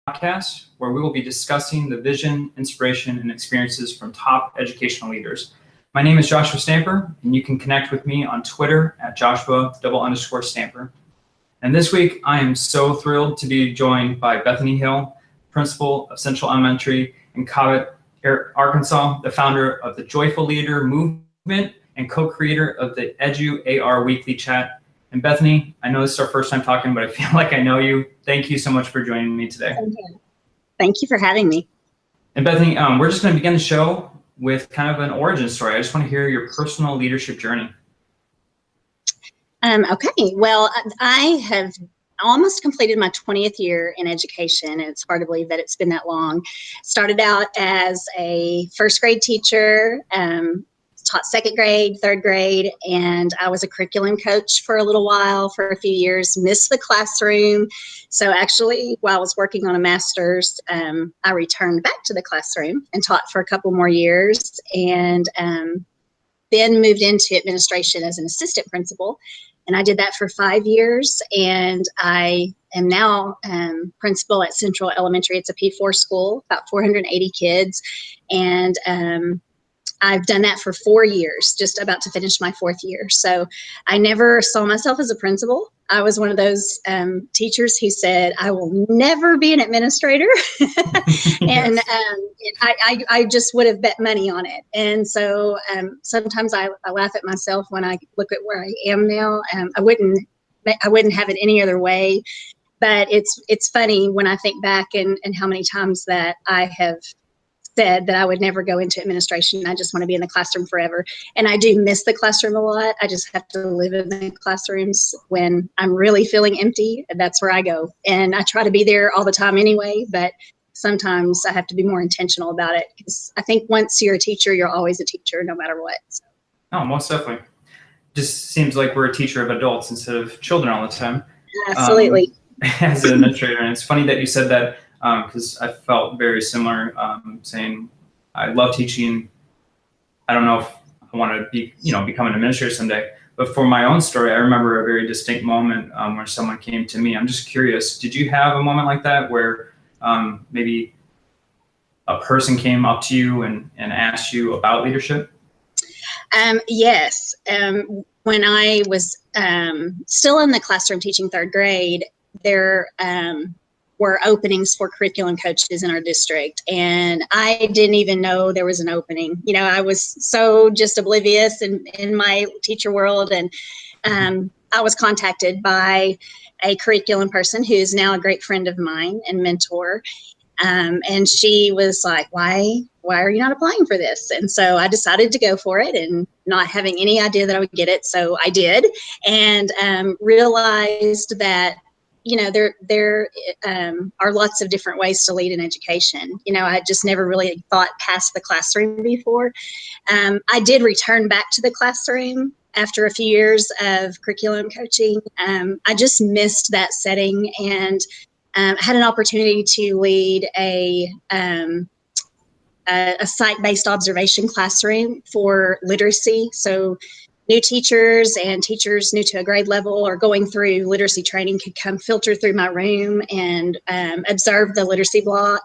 podcast where we will be discussing the vision, inspiration, and experiences from top educational leaders. My name is Joshua Stamper, and you can connect with me on Twitter at Joshua_Stamper. And this week, I am so thrilled to be joined by Bethany Hill, principal of Central Elementary in Cobbett, Arkansas, the founder of the Joyful Leader Movement and co-creator of the EduAR Weekly Chat. And Bethany, I know this is our first time talking, but I feel like I know you. Thank you so much for joining me today. Thank you for having me. And Bethany, we're just going to begin the show with kind of an origin story. I just want to hear your personal leadership journey. Okay, well, I have almost completed my 20th year in education, and it's hard to believe that it's been that long. Started out as a first grade teacher, taught second grade, third grade, and I was a curriculum coach for a little while, for a few years, missed the classroom. So actually, while I was working on a master's, I returned back to the classroom and taught for a couple more years, and then moved into administration as an assistant principal. And I did that for 5 years, and I am now principal at Central Elementary. It's a P4 school, about 480 kids, and I've done that for 4 years, just about to finish my 4th year. So I never saw myself as a principal. I was one of those teachers who said, I will never be an administrator. And I just would have bet money on it. And so sometimes I laugh at myself when I look at where I am now. I wouldn't have it any other way. But it's funny when I think back and how many times that I have said that I would never go into administration. I just want to be in the classroom forever. And I do miss the classroom a lot. I just have to live in the classrooms when I'm really feeling empty. That's where I go. And I try to be there all the time anyway, but sometimes I have to be more intentional about it, because I think once you're a teacher, you're always a teacher no matter what. So. Oh, most definitely. Just seems like we're a teacher of adults instead of children all the time. Absolutely. As an administrator. And it's funny that you said that, because I felt very similar, saying I love teaching. I don't know if I want to be, become an administrator someday. But for my own story, I remember a very distinct moment where someone came to me. I'm just curious, did you have a moment like that where maybe a person came up to you and asked you about leadership? Yes. When I was still in the classroom teaching 3rd grade, there were openings for curriculum coaches in our district, and I didn't even know there was an opening. I was so just oblivious in my teacher world, and I was contacted by a curriculum person who's now a great friend of mine and mentor, and she was like, why are you not applying for this? And so I decided to go for it, and not having any idea that I would get it, so I did, and realized that there are lots of different ways to lead in education. I just never really thought past the classroom before. I did return back to the classroom after a few years of curriculum coaching. I just missed that setting, and had an opportunity to lead a site-based observation classroom for literacy. So new teachers and teachers new to a grade level or going through literacy training could come filter through my room and observe the literacy block.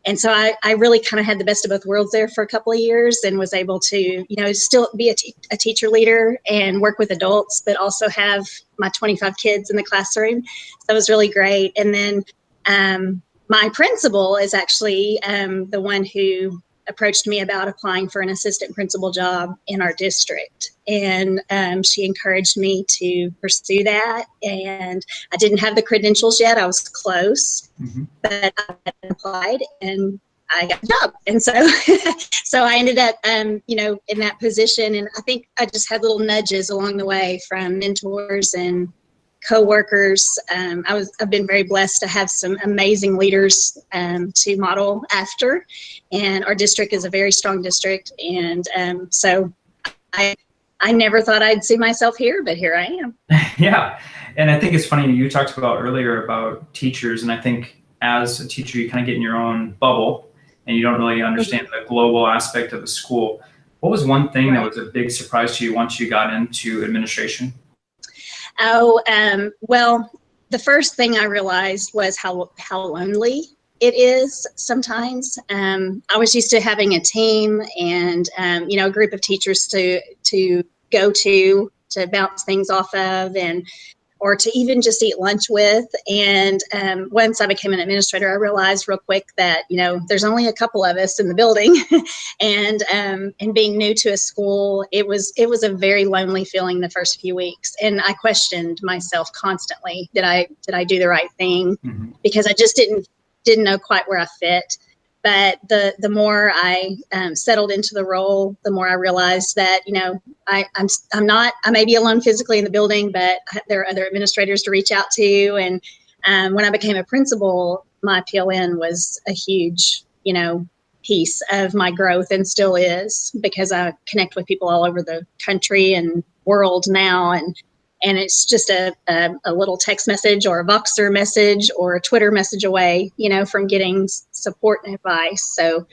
And so I really kind of had the best of both worlds there for a couple of years, and was able to, still be a teacher leader and work with adults, but also have my 25 kids in the classroom. So it was really great. And then my principal is actually the one who approached me about applying for an assistant principal job in our district. And she encouraged me to pursue that. And I didn't have the credentials yet. I was close, but I applied and I got the job. And so, so I ended up, in that position. And I think I just had little nudges along the way from mentors and co-workers. I've been very blessed to have some amazing leaders to model after, and our district is a very strong district. And so I never thought I'd see myself here, but here I am. Yeah, and I think it's funny, you talked about earlier about teachers, and I think as a teacher you kind of get in your own bubble and you don't really understand the global aspect of the school. What was one thing that was a big surprise to you once you got into administration? Oh, well, the first thing I realized was how lonely It is sometimes. I was used to having a team and, a group of teachers to go to bounce things off of, and or to even just eat lunch with. And once I became an administrator, I realized real quick that, there's only a couple of us in the building. and being new to a school, it was a very lonely feeling the first few weeks. And I questioned myself constantly. Did I do the right thing? Mm-hmm. Because I just didn't know quite where I fit. But the more I settled into the role, the more I realized that, I'm not, I may be alone physically in the building, but there are other administrators to reach out to. And when I became a principal, my PLN was a huge, piece of my growth, and still is, because I connect with people all over the country and world now. And it's just a little text message or a Voxer message or a Twitter message away, from getting support and advice. So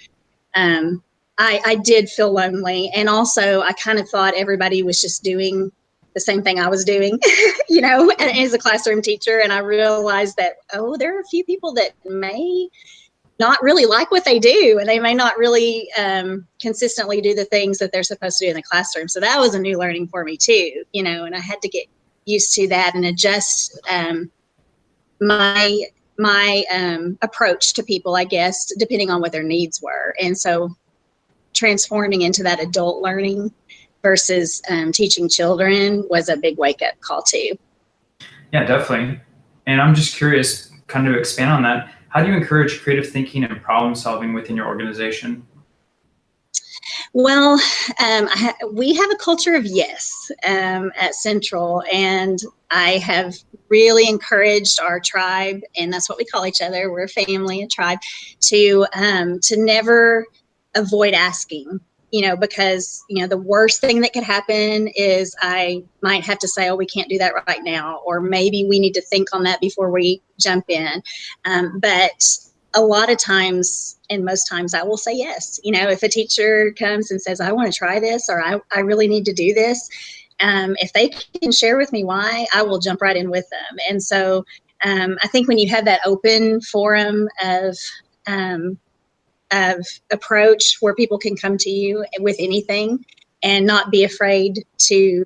I did feel lonely. And also, I kind of thought everybody was just doing the same thing I was doing, as a classroom teacher. And I realized that, there are a few people that may not really like what they do, and they may not really consistently do the things that they're supposed to do in the classroom. So that was a new learning for me too, and I had to get used to that and adjust my approach to people, I guess, depending on what their needs were. And so transforming into that adult learning versus teaching children was a big wake-up call too. Yeah, definitely. And I'm just curious, kind of expand on that. How do you encourage creative thinking and problem solving within your organization? Well, we have a culture of yes at Central, and I have really encouraged our tribe, and that's what we call each other. We're a family, a tribe, to never avoid asking. Because the worst thing that could happen is I might have to say, "Oh, we can't do that right now," or maybe we need to think on that before we jump in. But a lot of times, and most times, I will say yes. If a teacher comes and says, "I want to try this," or I really need to do this, if they can share with me why, I will jump right in with them. And so I think when you have that open forum of approach where people can come to you with anything and not be afraid to,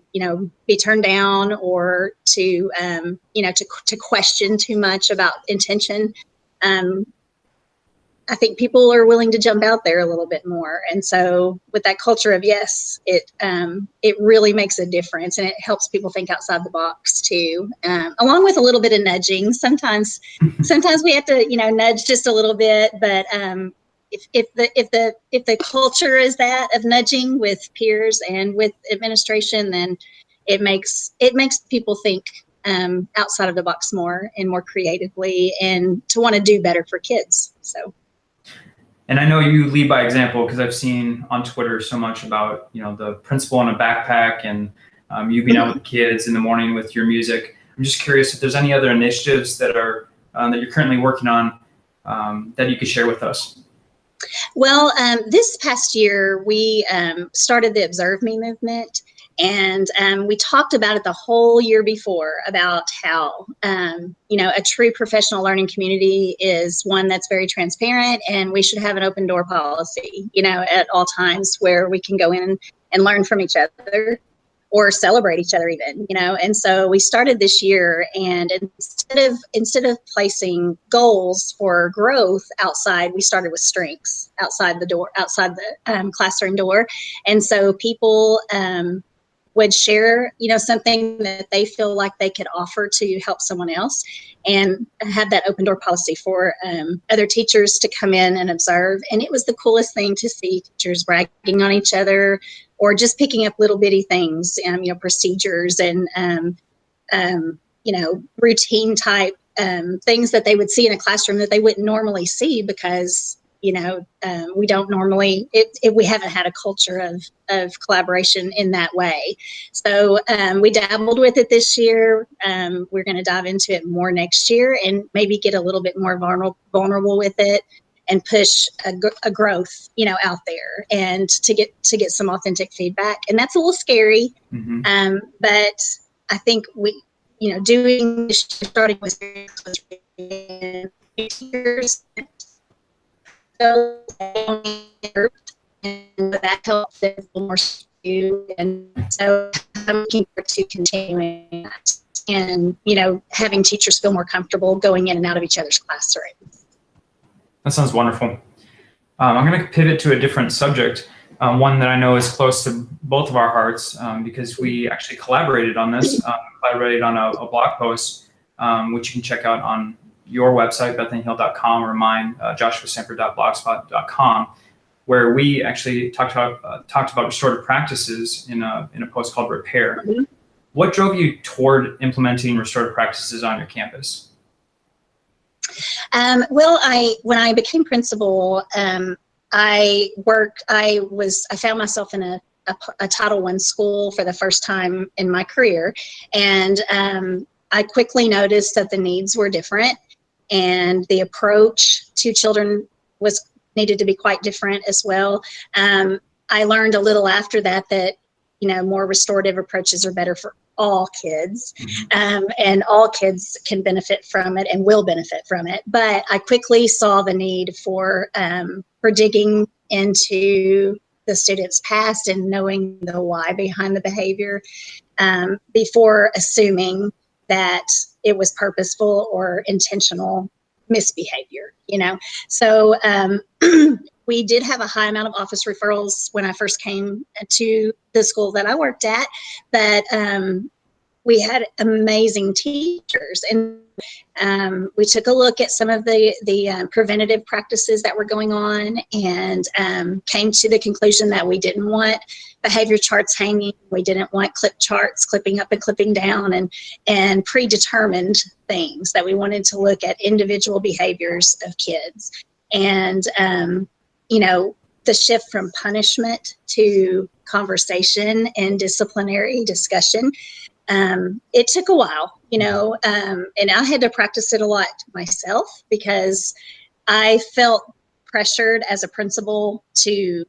be turned down or to question too much about intention, I think people are willing to jump out there a little bit more. And so with that culture of yes, it really makes a difference, and it helps people think outside the box too, along with a little bit of nudging. Sometimes we have to, nudge just a little bit, but if the culture is that of nudging with peers and with administration, then it makes people think outside of the box more and more creatively, and to want to do better for kids. So. And I know you lead by example, because I've seen on Twitter so much about, the principal in a backpack and you being out with the kids in the morning with your music. I'm just curious if there's any other initiatives that are that you're currently working on that you could share with us. Well, this past year, we started the Observe Me movement, and we talked about it the whole year before about how, a true professional learning community is one that's very transparent, and we should have an open door policy, at all times, where we can go in and learn from each other or celebrate each other even, And so we started this year, and instead of placing goals for growth outside, we started with strengths outside the classroom door. And so people would share, something that they feel like they could offer to help someone else, and have that open door policy for other teachers to come in and observe. And it was the coolest thing to see teachers bragging on each other, or just picking up little bitty things, procedures and, routine type things that they would see in a classroom that they wouldn't normally see, because we don't normally, we haven't had a culture of collaboration in that way. So we dabbled with it this year. We're going to dive into it more next year, and maybe get a little bit more vulnerable with it, and push a growth, out there, and to get some authentic feedback. And that's a little scary. Mm-hmm. But I think we, doing this, starting with teachers, so and that helps them feel more secure. And so I'm looking forward to continuing that and, having teachers feel more comfortable going in and out of each other's classrooms. That sounds wonderful. I'm going to pivot to a different subject, one that I know is close to both of our hearts because we actually collaborated on this, collaborated on a blog post, which you can check out on your website, bethanyhill.com, or mine, joshuastamper.blogspot.com, where we actually talked about restorative practices in a post called Repair. Mm-hmm. What drove you toward implementing restorative practices on your campus? Well, when I became principal, I found myself in a Title I school for the first time in my career, and I quickly noticed that the needs were different, and the approach to children needed to be quite different as well. I learned a little after that more restorative approaches are better for all kids, and all kids can benefit from it and will benefit from it. But I quickly saw the need for digging into the student's past and knowing the why behind the behavior before assuming that it was purposeful or intentional misbehavior, So we did have a high amount of office referrals when I first came to the school that I worked at, but we had amazing teachers, and we took a look at some of the preventative practices that were going on, and came to the conclusion that we didn't want behavior charts hanging. We didn't want clip charts clipping up and clipping down and predetermined things, that we wanted to look at individual behaviors of kids. And the shift from punishment to conversation and disciplinary discussion, it took a while, and I had to practice it a lot myself because I felt pressured as a principal to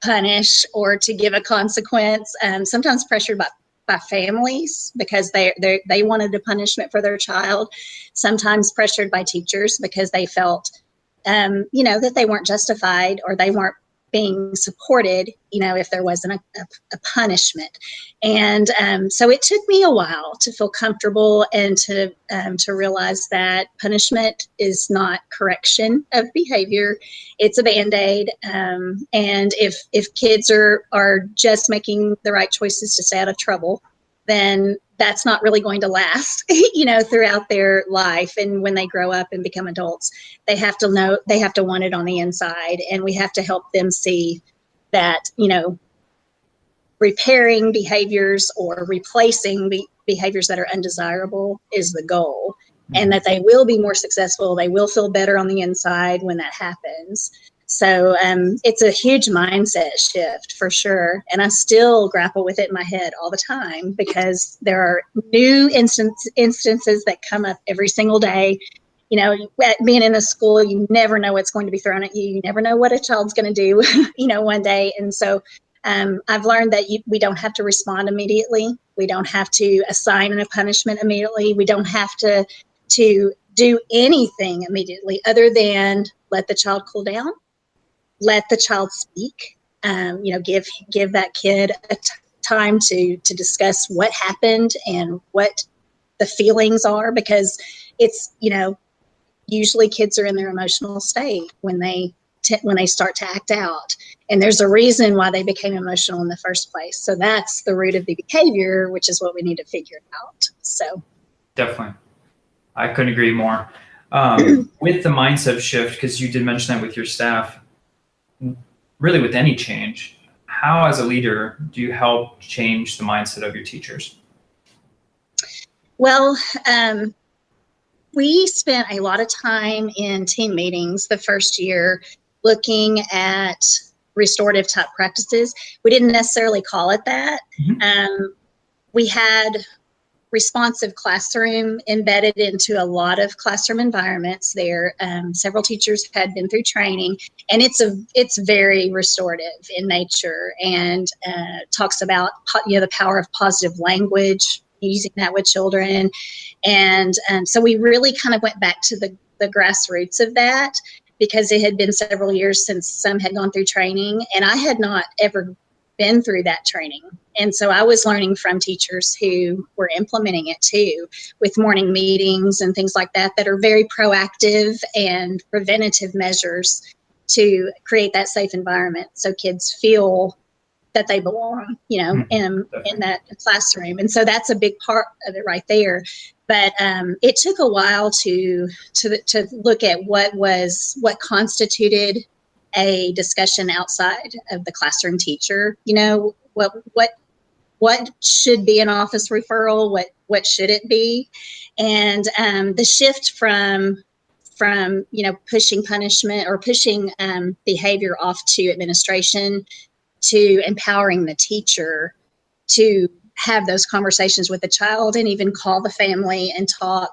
punish or to give a consequence, sometimes pressured by families because they wanted a punishment for their child, sometimes pressured by teachers because they felt that they weren't justified or they weren't being supported, if there wasn't a punishment. And so it took me a while to feel comfortable and to realize that punishment is not correction of behavior. It's a Band-Aid. And if kids are just making the right choices to stay out of trouble, then that's not really going to last, throughout their life. And when they grow up and become adults, they have to want it on the inside. And we have to help them see that, repairing behaviors or replacing behaviors that are undesirable is the goal, and that they will be more successful. They will feel better on the inside when that happens. So it's a huge mindset shift for sure. And I still grapple with it in my head all the time because there are new instances that come up every single day. Being in a school, you never know what's going to be thrown at you. You never know what a child's going to do, one day. And so I've learned that we don't have to respond immediately. We don't have to assign a punishment immediately. We don't have to do anything immediately other than let the child cool down. Let the child speak, give that kid time to discuss what happened and what the feelings are, because it's, usually kids are in their emotional state when they start to act out. And there's a reason why they became emotional in the first place. So that's the root of the behavior, which is what we need to figure out. So definitely. I couldn't agree more. With the mindset shift, because you did mention that with your staff, really with any change, how as a leader do you help change the mindset of your teachers? Well, we spent a lot of time in team meetings the first year looking at restorative type practices. We didn't necessarily call it that. Mm-hmm. We had responsive classroom embedded into a lot of classroom environments there. Several teachers had been through training, and it's very restorative in nature, and talks about the power of positive language, using that with children. And so we really kind of went back to the grassroots of that, because it had been several years since some had gone through training, and I had not ever been through that training. And so I was learning from teachers who were implementing it too, with morning meetings and things like that are very proactive and preventative measures to create that safe environment so kids feel that they belong, in that classroom. And so that's a big part of it right there. But it took a while to look at what constituted a discussion outside of the classroom teacher. What should be an office referral? What should it be? And the shift from pushing punishment or pushing behavior off to administration to empowering the teacher to have those conversations with the child and even call the family and talk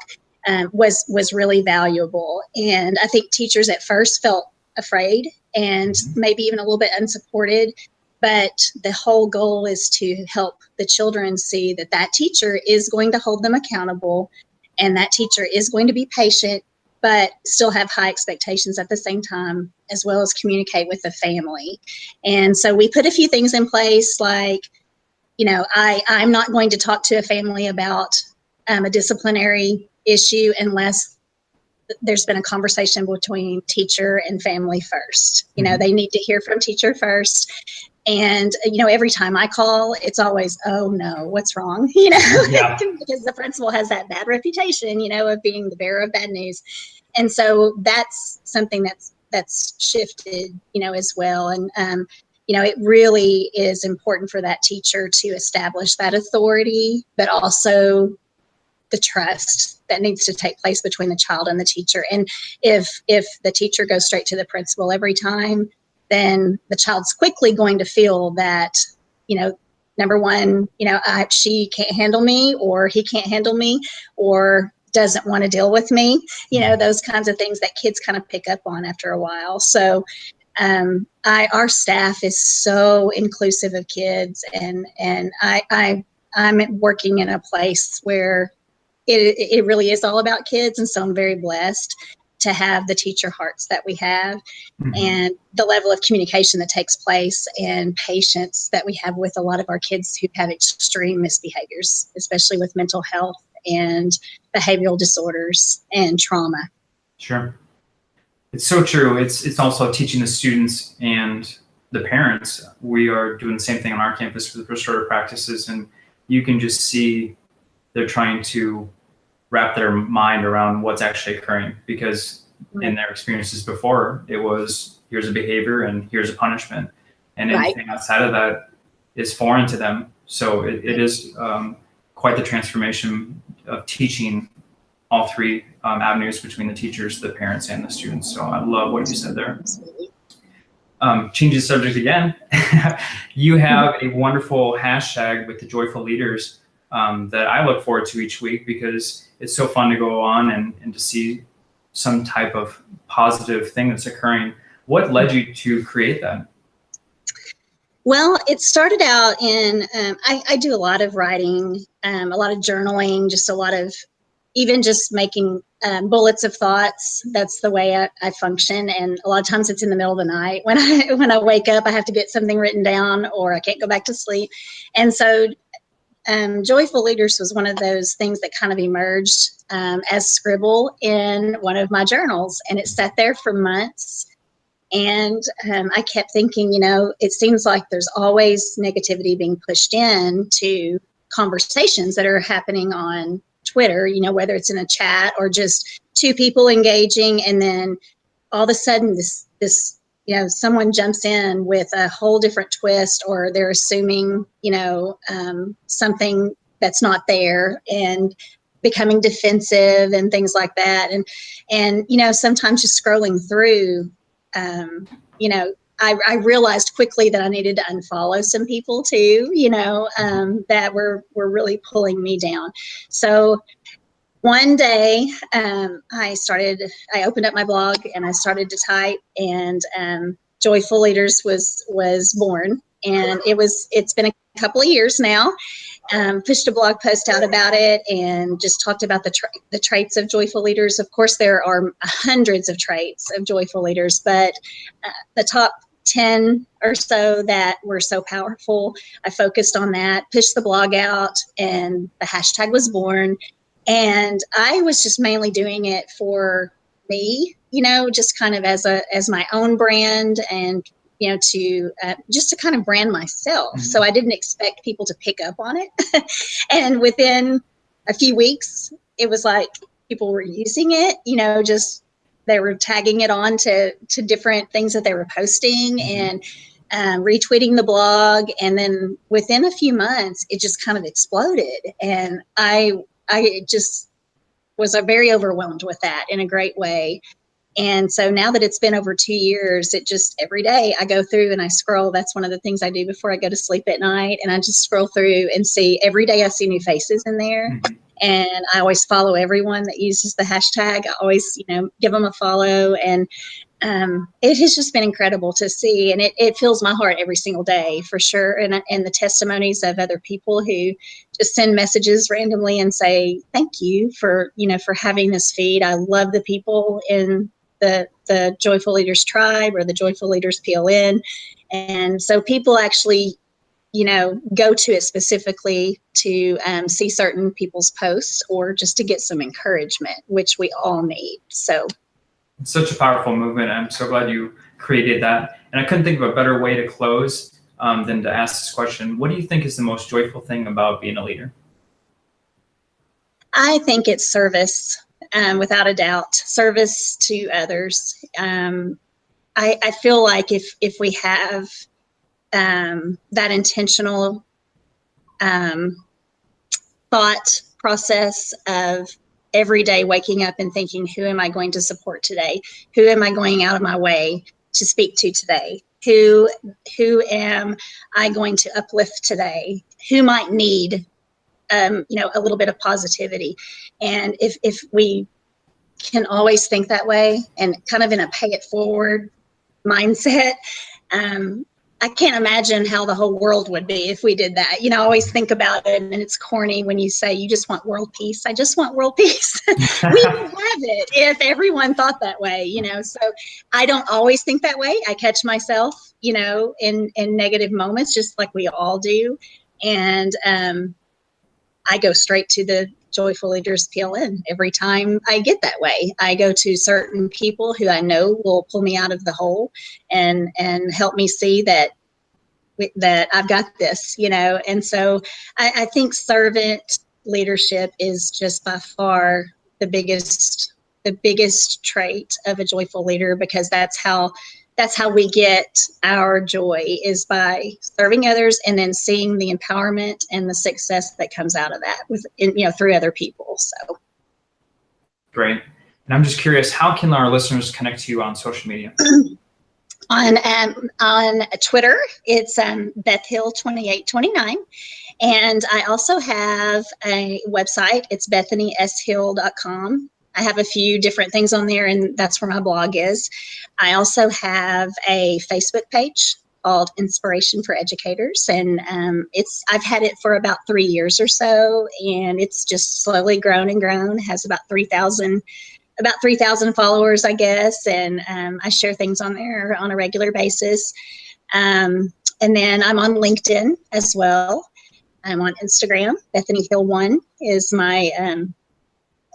was really valuable. And I think teachers at first felt afraid and maybe even a little bit unsupported, but the whole goal is to help the children see that that teacher is going to hold them accountable, and that teacher is going to be patient, but still have high expectations at the same time, as well as communicate with the family. And so we put a few things in place, like, I'm not going to talk to a family about a disciplinary issue unless there's been a conversation between teacher and family first. They need to hear from teacher first. And, every time I call, it's always, oh no, what's wrong? Yeah. Because the principal has that bad reputation, of being the bearer of bad news. And so that's something that's shifted, as well. And, it really is important for that teacher to establish that authority, but also the trust that needs to take place between the child and the teacher. And if the teacher goes straight to the principal every time, then the child's quickly going to feel that, number one, she can't handle me, or he can't handle me, or doesn't want to deal with me, those kinds of things that kids kind of pick up on after a while. So our staff is so inclusive of kids, and I'm working in a place where it really is all about kids. And so I'm very blessed to have the teacher hearts that we have, and the level of communication that takes place and patience that we have with a lot of our kids who have extreme misbehaviors, especially with mental health and behavioral disorders and trauma. Sure. It's so true. It's also teaching the students and the parents. We are doing the same thing on our campus with restorative practices, and you can just see they're trying to wrap their mind around what's actually occurring, because in their experiences before, it was, here's a behavior and here's a punishment, and anything outside of that is foreign to them. So it is quite the transformation of teaching all three avenues between the teachers, the parents, and the students. So I love what you said there. Changing the subject again, you have a wonderful hashtag with the Joyful Leaders that I look forward to each week, because it's so fun to go on and to see some type of positive thing that's occurring. What led you to create that? Well, it started out in, I do a lot of writing, a lot of journaling, just a lot of, even just making bullets of thoughts. That's the way I function. And a lot of times it's in the middle of the night. When I wake up, I have to get something written down, or I can't go back to sleep. And so Joyful Leaders was one of those things that kind of emerged as scribble in one of my journals. And it sat there for months. And I kept thinking, it seems like there's always negativity being pushed in to conversations that are happening on Twitter, whether it's in a chat or just two people engaging. And then all of a sudden this someone jumps in with a whole different twist, or they're assuming, something that's not there, and becoming defensive and things like that. And sometimes just scrolling through, I realized quickly that I needed to unfollow some people too, that were really pulling me down. So one day I opened up my blog and I started to type, and Joyful Leaders was born. And it's been a couple of years now. Pushed a blog post out about it and just talked about the traits of joyful leaders. Of course, there are hundreds of traits of joyful leaders, but the top 10 or so that were so powerful, I focused on that, pushed the blog out, and the hashtag was born. And I was just mainly doing it for me, just kind of as my own brand, and to just to kind of brand myself. Mm-hmm. So I didn't expect people to pick up on it. And within a few weeks, it was like people were using it, just they were tagging it on to different things that they were posting, mm-hmm. and retweeting the blog. And then within a few months, it just kind of exploded. And I just was very overwhelmed with that in a great way. And so now that it's been over 2 years, it just every day I go through and I scroll. That's one of the things I do before I go to sleep at night. And I just scroll through and see every day I see new faces in there. Mm-hmm. And I always follow everyone that uses the hashtag. I always, give them a follow. And it has just been incredible to see. And it fills my heart every single day for sure. And the testimonies of other people who just send messages randomly and say, thank you for having this feed. I love the people in the Joyful Leaders Tribe or the Joyful Leaders PLN. And so people actually, go to it specifically to see certain people's posts or just to get some encouragement, which we all need. So it's such a powerful movement. I'm so glad you created that. And I couldn't think of a better way to close than to ask this question. What do you think is the most joyful thing about being a leader? I think it's service. Without a doubt, service to others. I feel like if we have that intentional thought process of every day waking up and thinking, who am I going to support today? Who am I going out of my way to speak to today? Who am I going to uplift today? Who might need a little bit of positivity? And if we can always think that way and kind of in a pay it forward mindset, I can't imagine how the whole world would be if we did that. I always think about it, and it's corny when you say you just want world peace. I just want world peace. We would have it if everyone thought that way, So I don't always think that way. I catch myself, in negative moments, just like we all do. And I go straight to the Joyful Leaders PLN every time I get that way. I go to certain people who I know will pull me out of the hole and help me see that I've got this, And so I think servant leadership is just by far the biggest trait of a joyful leader, because that's how we get our joy, is by serving others and then seeing the empowerment and the success that comes out of that through other people. So great. And I'm just curious, how can our listeners connect to you on social media? On Twitter, it's BethHill2829. And I also have a website. It's BethanySHill.com. I have a few different things on there, and that's where my blog is. I also have a Facebook page called Inspiration for Educators, and I've had it for about 3 years or so, and it's just slowly grown and grown. It has about 3,000 followers, I guess, and I share things on there on a regular basis. And then I'm on LinkedIn as well. I'm on Instagram. Bethany Hill 1 is my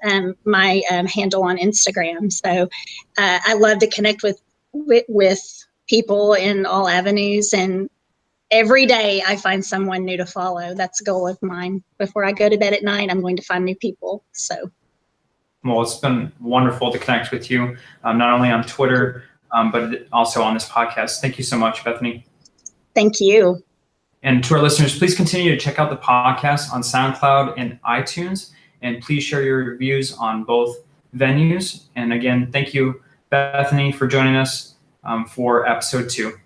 handle on Instagram. So I love to connect with people in all avenues, and every day I find someone new to follow. That's a goal of mine. Before I go to bed at night, I'm going to find new people. So. Well, it's been wonderful to connect with you, not only on Twitter, but also on this podcast. Thank you so much, Bethany. Thank you. And to our listeners, please continue to check out the podcast on SoundCloud and iTunes. And please share your reviews on both venues. And again, thank you, Bethany, for joining us for episode 2.